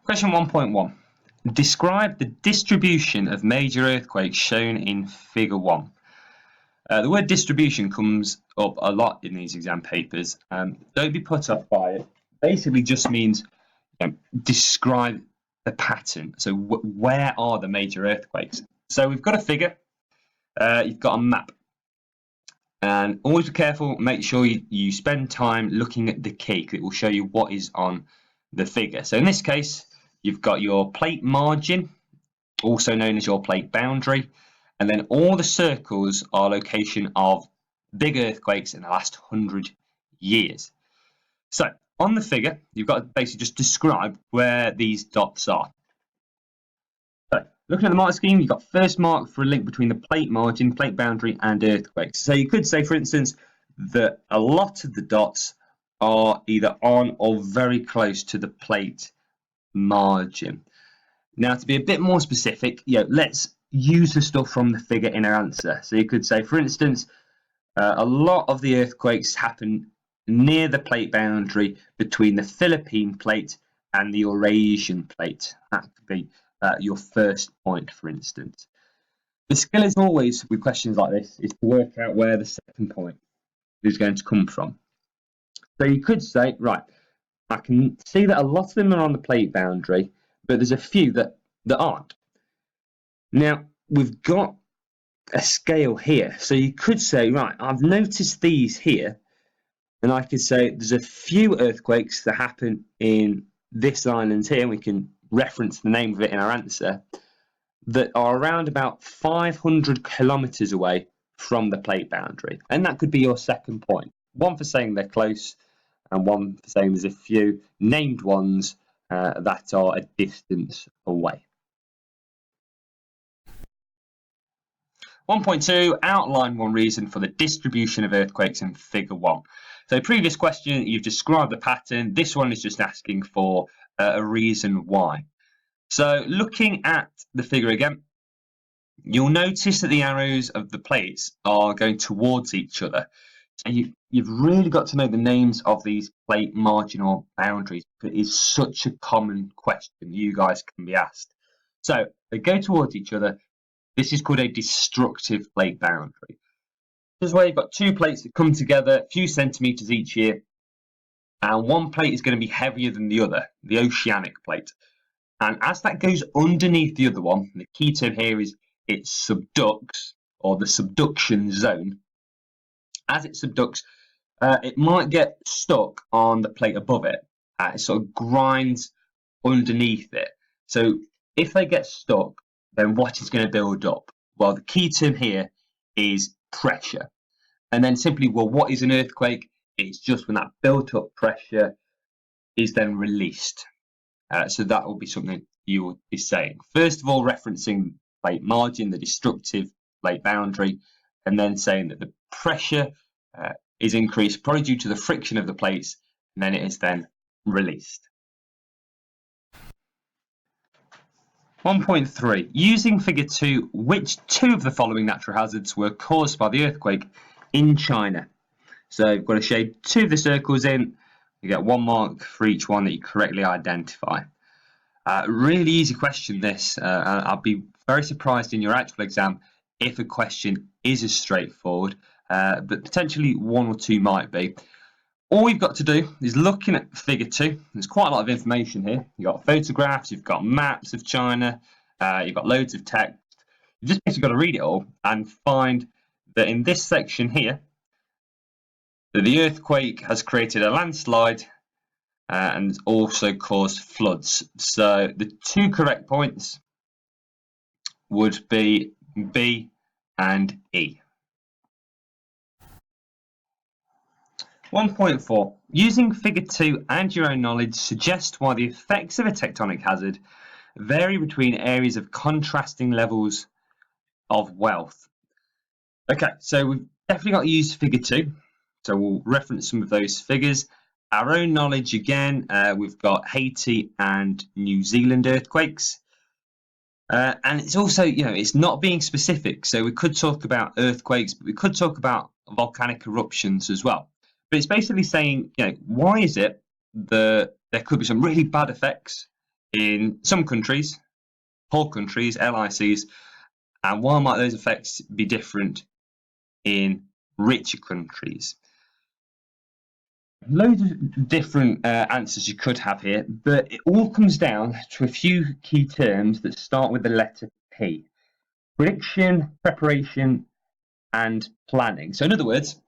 Question 1.1. Describe the distribution of major earthquakes shown in Figure 1. The word distribution comes up a lot in these exam papers. Don't be put off by it. Basically just means describe the pattern. So where are the major earthquakes? So we've got a figure. You've got a map. And always be careful, make sure you spend time looking at the key, because it will show you what is on the figure. So in this case, you've got your plate margin, also known as your plate boundary, and then all the circles are location of big earthquakes in the last 100 years. So on the figure, you've got to basically just describe where these dots are. So looking at the mark scheme, you've got first mark for a link between the plate margin, plate boundary, and earthquakes. So you could say, for instance, that a lot of the dots are either on or very close to the plate margin. Now, to be a bit more specific, let's use the stuff from the figure in our answer. So you could say, for instance, a lot of the earthquakes happen near the plate boundary between the Philippine plate and the Eurasian plate. That could be your first point, for instance. The skill is always, with questions like this, is to work out where the second point is going to come from. So you could say, right, I can see that a lot of them are on the plate boundary, but there's a few that aren't. Now, we've got a scale here. So you could say, right, I've noticed these here, and I could say there's a few earthquakes that happen in this island here, and we can reference the name of it in our answer, that are around about 500 kilometers away from the plate boundary. And that could be your second point. One for saying they're close, and one for saying there's a few named ones that are a distance away. 1.2, outline one reason for the distribution of earthquakes in Figure 1. So previous question, you've described the pattern. This one is just asking for a reason why. So looking at the figure again, you'll notice that the arrows of the plates are going towards each other. So you've really got to know the names of these plate marginal boundaries. It is such a common question you guys can be asked. So they go towards each other. This is called a destructive plate boundary. This is where you've got two plates that come together a few centimeters each year, and one plate is going to be heavier than the other, the oceanic plate. And as that goes underneath the other one, the key term here is it subducts, or the subduction zone. As it subducts, it might get stuck on the plate above it. It sort of grinds underneath it. So if they get stuck, then what is going to build up? Well, the key term here is pressure. And then simply, well, what is an earthquake? It's just when that built up pressure is then released. So that will be something you will be saying. First of all, referencing plate margin, the destructive plate boundary, and then saying that the pressure is increased probably due to the friction of the plates, and then it is then released. 1.3. Using figure 2, which two of the following natural hazards were caused by the earthquake in China? So you've got to shade two of the circles in. You get 1 mark for each one that you correctly identify. Really easy question this. I'll be very surprised in your actual exam if a question is as straightforward, but potentially one or two might be. All you've got to do is looking at figure 2. There's quite a lot of information here. You've got photographs, you've got maps of China, you've got loads of text. You've just basically got to read it all and find that in this section here, that the earthquake has created a landslide and also caused floods. So the two correct points would be B and E. 1.4. Using figure 2 and your own knowledge, suggest why the effects of a tectonic hazard vary between areas of contrasting levels of wealth. Okay, so we've definitely got to use figure 2. So we'll reference some of those figures. Our own knowledge again, we've got Haiti and New Zealand earthquakes. And it's also, it's not being specific. So we could talk about earthquakes, but we could talk about volcanic eruptions as well. But it's basically saying, why is it that there could be some really bad effects in some countries, poor countries, LICs, and why might those effects be different in richer countries? Loads of different answers you could have here, but it all comes down to a few key terms that start with the letter P. Prediction, preparation, and planning. So in other words,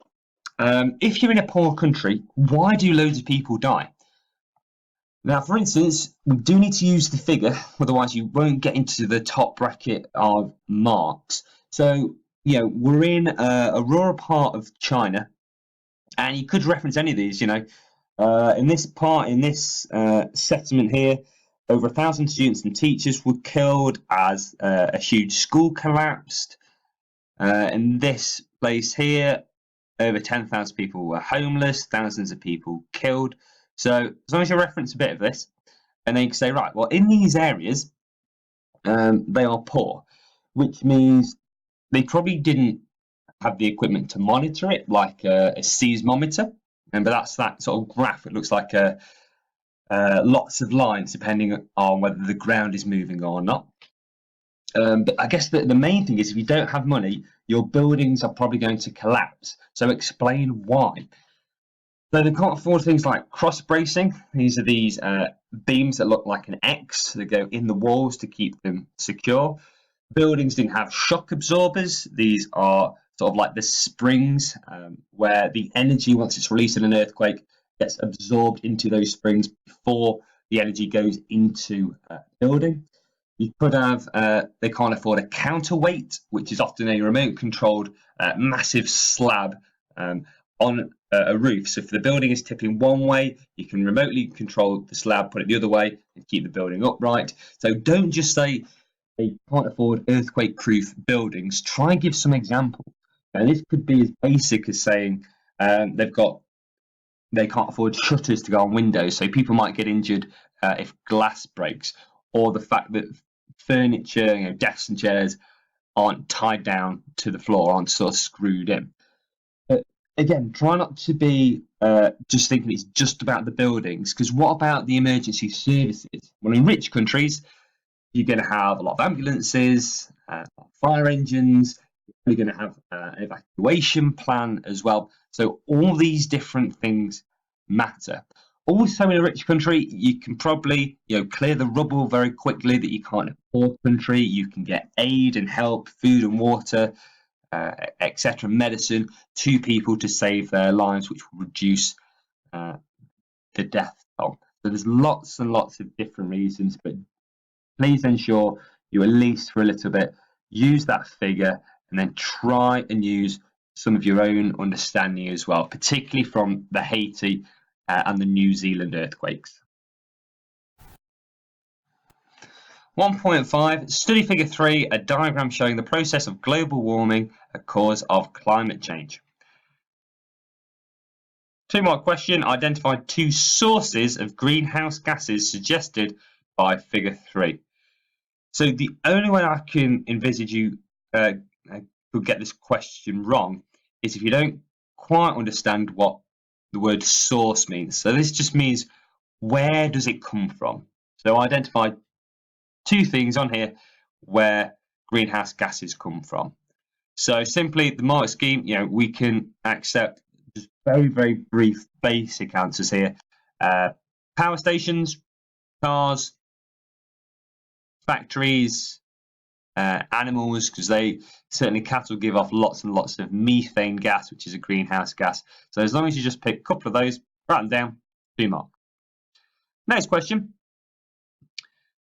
if you're in a poor country, why do loads of people die? Now, for instance, we do need to use the figure, otherwise you won't get into the top bracket of marks. So, we're in a rural part of China, and you could reference any of these, in this settlement here, over 1,000 students and teachers were killed as a huge school collapsed. In this place here, over 10,000 people were homeless, thousands of people killed. So as long as you reference a bit of this, and then you can say, right, well, in these areas, they are poor, which means they probably didn't have the equipment to monitor it, like a seismometer. But that's that sort of graph. It looks like lots of lines depending on whether the ground is moving or not. But I guess the main thing is if you don't have money, your buildings are probably going to collapse. So explain why. So they can't afford things like cross bracing. These are these beams that look like an X that go in the walls to keep them secure. Buildings didn't have shock absorbers. These are sort of like the springs where the energy, once it's released in an earthquake, gets absorbed into those springs before the energy goes into a building. You could have, they can't afford a counterweight, which is often a remote-controlled massive slab on a roof. So if the building is tipping one way, you can remotely control the slab, put it the other way, and keep the building upright. So don't just say they can't afford earthquake-proof buildings. Try and give some examples. And this could be as basic as saying they can't afford shutters to go on windows, so people might get injured if glass breaks, or the fact that furniture, desks and chairs aren't tied down to the floor, aren't sort of screwed in. But again, try not to be just thinking it's just about the buildings, because what about the emergency services? Well, in rich countries, you're going to have a lot of ambulances, fire engines, you're going to have an evacuation plan as well. So all these different things matter. Also, in a rich country, you can probably clear the rubble very quickly that you can't in a poor country. You can get aid and help, food and water, etc., medicine to people to save their lives, which will reduce the death toll. So there's lots and lots of different reasons, but please ensure you, at least for a little bit, use that figure and then try and use some of your own understanding as well, particularly from the Haiti and the New Zealand earthquakes. 1.5, study figure 3, a diagram showing the process of global warming, a cause of climate change. 2-mark question, identify 2 sources of greenhouse gases suggested by figure 3. So the only way I can envisage you could get this question wrong is if you don't quite understand what the word source means. So this just means, where does it come from? So identify 2 things on here where greenhouse gases come from. So simply the mark scheme, we can accept just very, very brief basic answers here. Power stations, cars, factories, animals, because cattle give off lots and lots of methane gas, which is a greenhouse gas. So as long as you just pick a couple of those, write them down, 2 mark. Next question.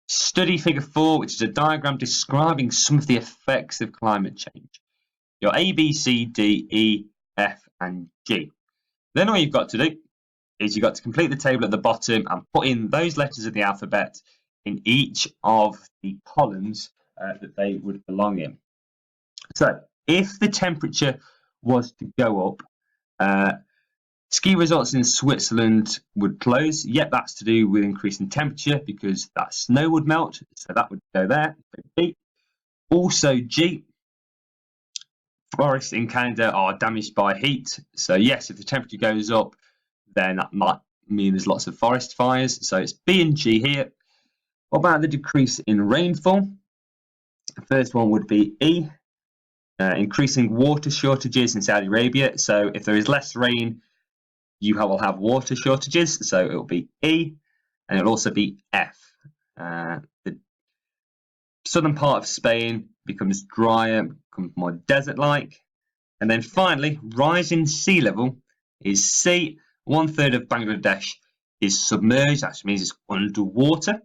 Study figure 4, which is a diagram describing some of the effects of climate change. Your A, B, C, D, E, F, and G. Then all you've got to do is you've got to complete the table at the bottom and put in those letters of the alphabet in each of the columns that they would belong in. So if the temperature was to go up, ski resorts in Switzerland would close. Yep, that's to do with increasing temperature because that snow would melt. So that would go there. B. Also G, forests in Canada are damaged by heat. So yes, if the temperature goes up, then that might mean there's lots of forest fires. So it's B and G here. What about the decrease in rainfall? The first one would be E, increasing water shortages in Saudi Arabia. So if there is less rain, you will have water shortages. So it will be E, and it will also be F. The southern part of Spain becomes drier, becomes more desert-like. And then finally, rising sea level is C. 1/3 of Bangladesh is submerged. That means it's underwater.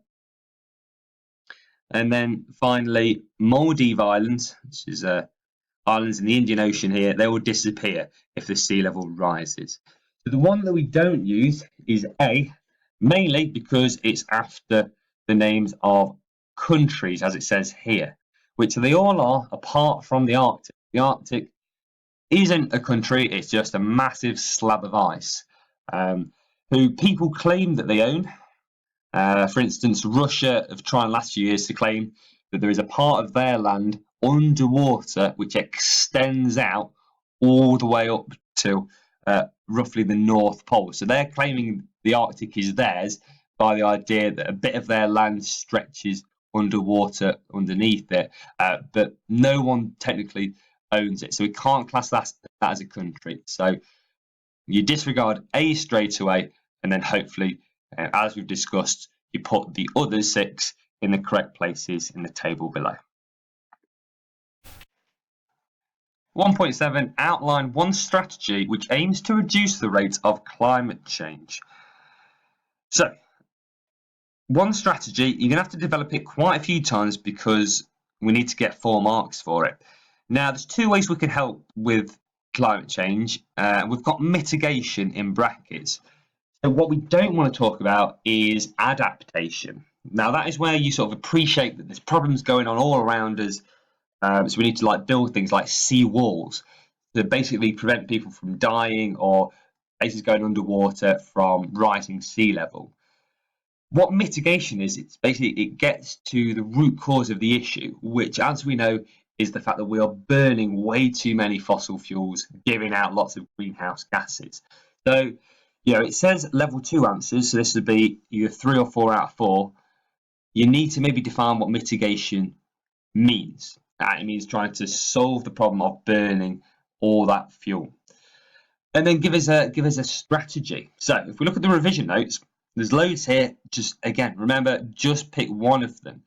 And then finally, Maldive Islands, which is islands in the Indian Ocean here, they will disappear if the sea level rises. So the one that we don't use is A, mainly because it's after the names of countries, as it says here, which they all are apart from the Arctic. The Arctic isn't a country, it's just a massive slab of ice, who people claim that they own. For instance, Russia have tried last few years to claim that there is a part of their land underwater which extends out all the way up to roughly the North Pole. So they're claiming the Arctic is theirs by the idea that a bit of their land stretches underwater underneath it, but no one technically owns it. So we can't class that as a country. So you disregard A straight away, and then hopefully, as we've discussed, you put the other 6 in the correct places in the table below. 1.7, outline one strategy which aims to reduce the rate of climate change. So, one strategy, you're going to have to develop it quite a few times because we need to get 4 marks for it. Now, there's 2 ways we can help with climate change. We've got mitigation in brackets. So what we don't want to talk about is adaptation. Now, that is where you sort of appreciate that there's problems going on all around us. So we need to build things like sea walls to basically prevent people from dying or places going underwater from rising sea level. What mitigation is, it's basically it gets to the root cause of the issue, which, as we know, is the fact that we are burning way too many fossil fuels, giving out lots of greenhouse gases. So, it says level 2 answers, so this would be either 3 or 4 out of 4. You need to maybe define what mitigation means. It means trying to solve the problem of burning all that fuel. And then give us a strategy. So if we look at the revision notes, there's loads here. Just again, remember, just pick one of them.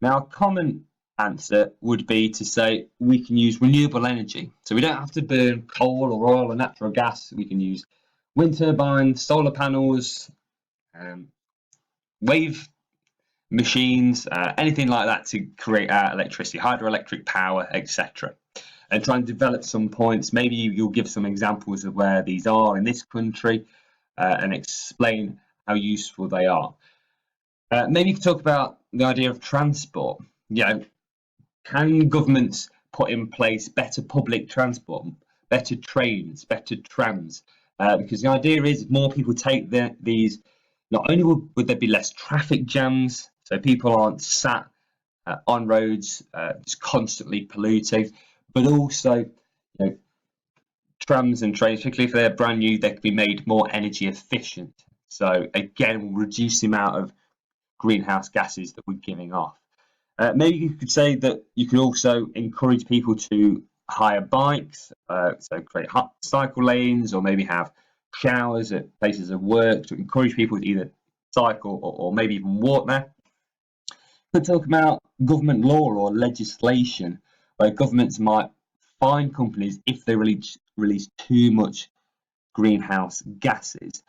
Now, a common answer would be to say we can use renewable energy. So we don't have to burn coal or oil or natural gas. We can use wind turbines, solar panels, wave machines, anything like that to create electricity, hydroelectric power, etc. And try and develop some points. Maybe you'll give some examples of where these are in this country and explain how useful they are. Maybe you could talk about the idea of transport. Can governments put in place better public transport, better trains, better trams? Because the idea is if more people take these, not only would there be less traffic jams, so people aren't sat on roads just constantly polluting, but also trams and trains, particularly if they're brand new, they can be made more energy efficient. So again, we'll reduce the amount of greenhouse gases that we're giving off. Maybe you could say that you could also encourage people to hire bikes, so create cycle lanes, or maybe have showers at places of work to encourage people to either cycle or maybe even walk there. Could talk about government law or legislation, where governments might fine companies if they release too much greenhouse gases,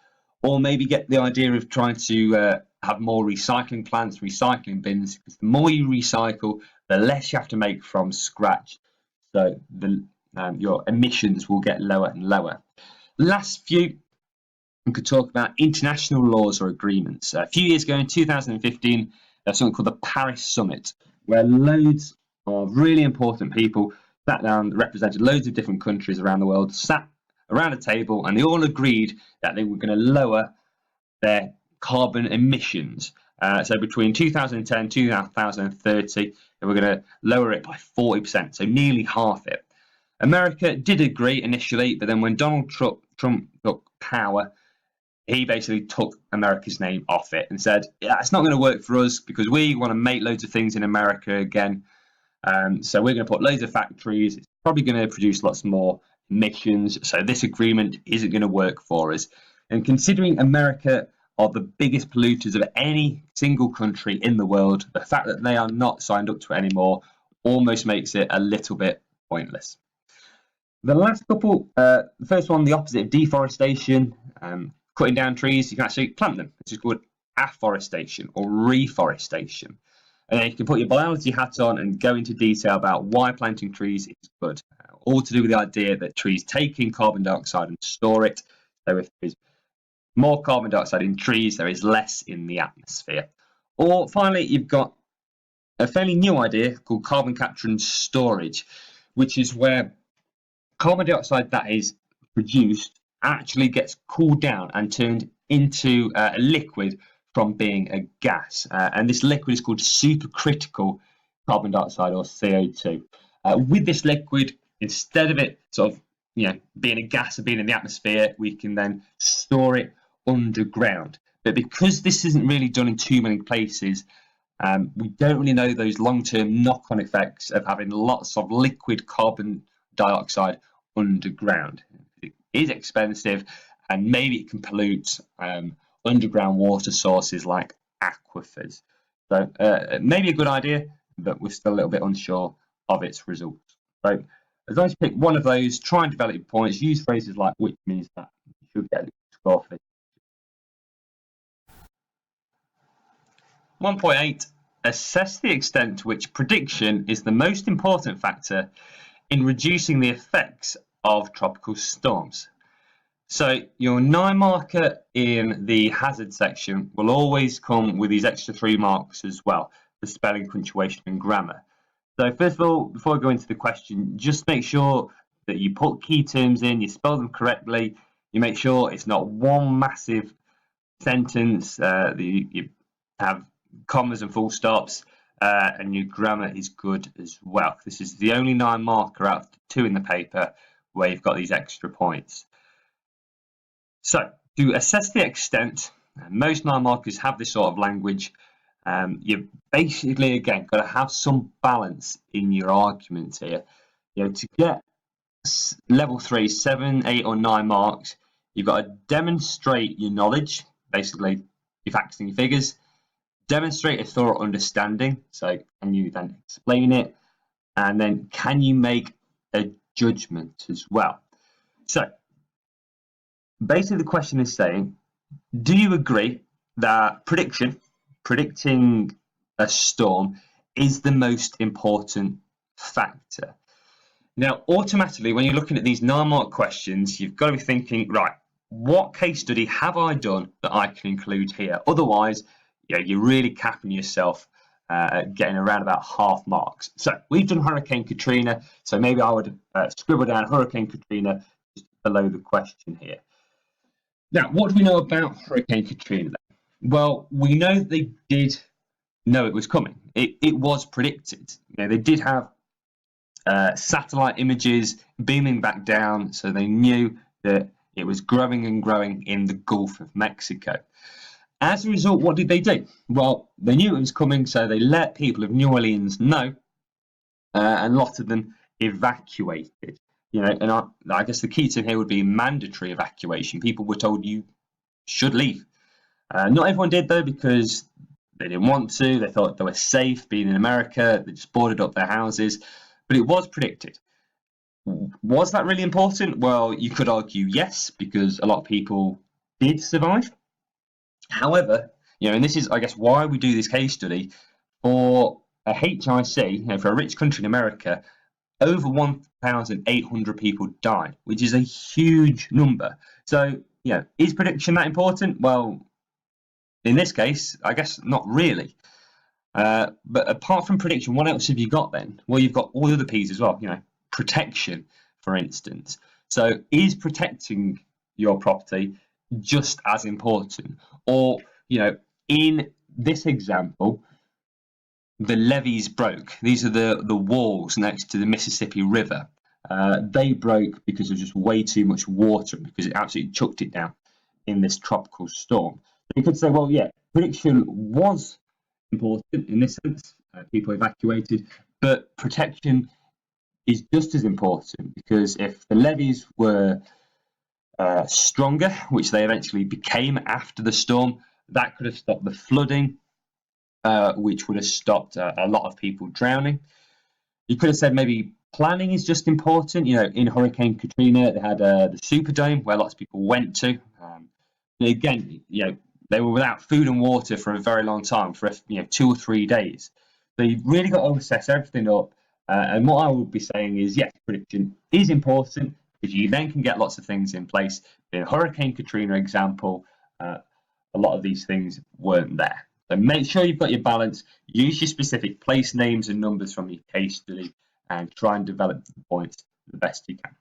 or maybe get the idea of trying to have more recycling plants, recycling bins, because the more you recycle, the less you have to make from scratch. So your emissions will get lower and lower. Last few, we could talk about international laws or agreements. A few years ago, in 2015, there's something called the Paris Summit, where loads of really important people sat down, represented loads of different countries around the world, sat around a table, and they all agreed that they were going to lower their carbon emissions. So between 2010 and 2030, they were going to lower it by 40%, so nearly half it. America did agree initially, but then when Donald Trump took power, he basically took America's name off it and said, yeah, it's not going to work for us because we want to make loads of things in America again. So we're going to put loads of factories. It's probably going to produce lots more emissions. So this agreement isn't going to work for us. And considering America are the biggest polluters of any single country in the world, the fact that they are not signed up to it anymore almost makes it a little bit pointless. The last couple, the first one, the opposite of deforestation, cutting down trees, you can actually plant them. This is called afforestation or reforestation. And then you can put your biology hat on and go into detail about why planting trees is good. All to do with the idea that trees take in carbon dioxide and store it. So if there's more carbon dioxide in trees, there is less in the atmosphere. Or finally, you've got a fairly new idea called carbon capture and storage, which is where carbon dioxide that is produced actually gets cooled down and turned into a liquid from being a gas. And this liquid is called supercritical carbon dioxide, or CO2. With this liquid, instead of it sort of being a gas and being in the atmosphere, we can then store it underground. But because this isn't really done in too many places, we don't really know those long-term knock-on effects of having lots of liquid carbon dioxide underground. It is expensive, and maybe it can pollute underground water sources like aquifers. So maybe a good idea, but we're still a little bit unsure of its results. So as long as you pick one of those, try and develop your points, use phrases like which means that, you should get a score for it. 1.8. Assess the extent to which prediction is the most important factor in reducing the effects of tropical storms. So your 9 marker in the hazard section will always come with these extra 3 marks as well, for spelling, punctuation and grammar. So first of all, before I go into the question, just make sure that you put key terms in, you spell them correctly, you make sure it's not one massive sentence, that you have commas and full stops, and your grammar is good as well. This is the only 9 marker out of the 2 in the paper where you've got these extra points. So to assess the extent, most 9 markers have this sort of language. You've basically, again, got to have some balance in your argument here. To get level 3, 7, 8 or 9 marks, you've got to demonstrate your knowledge, basically your facts and your figures, demonstrate a thorough understanding, so can you then explain it, and then can you make a judgment as well. So basically the question is saying, do you agree that predicting a storm is the most important factor? Now, automatically, when you're looking at these 9-mark questions, you've got to be thinking, right, what case study have I done that I can include here? Otherwise, you're really capping yourself at getting around about half marks. So we've done Hurricane Katrina, so maybe I would scribble down Hurricane Katrina just below the question here. Now, what do we know about Hurricane Katrina then? Well, we know they did know it was coming. It was predicted. They did have satellite images beaming back down, so they knew that it was growing and growing in the Gulf of Mexico. As a result, what did they do? Well, they knew it was coming, so they let people of New Orleans know, and lots of them evacuated. And I guess the key term here would be mandatory evacuation. People were told you should leave. Not everyone did, though, because they didn't want to. They thought they were safe being in America. They just boarded up their houses. But it was predicted. Was that really important? Well, you could argue yes, because a lot of people did survive. However, and this is, I guess, why we do this case study, for a HIC, for a rich country in America, over 1,800 people died, which is a huge number. So, is prediction that important? Well, in this case, I guess not really. But apart from prediction, what else have you got then? Well, you've got all the other P's as well, protection, for instance. So is protecting your property just as important? Or, in this example, the levees broke. These are the walls next to the Mississippi River. They broke because there was just way too much water, because it absolutely chucked it down. in this tropical storm. So you could say, well, yeah, prediction was important in this sense, people evacuated, but protection is just as important, because if the levees were stronger, which they eventually became after the storm, that could have stopped the flooding, which would have stopped a lot of people drowning. You could have said maybe planning is just important. You know, in Hurricane Katrina, they had the Superdome where lots of people went to. Again, you know, they were without food and water for a very long time, for 2 or 3 days. So you've really got to assess everything up. And what I would be saying is, yes, prediction is important, because you then can get lots of things in place. In Hurricane Katrina example, a lot of these things weren't there. So make sure you've got your balance. Use your specific place names and numbers from your case study, and try and develop the points the best you can.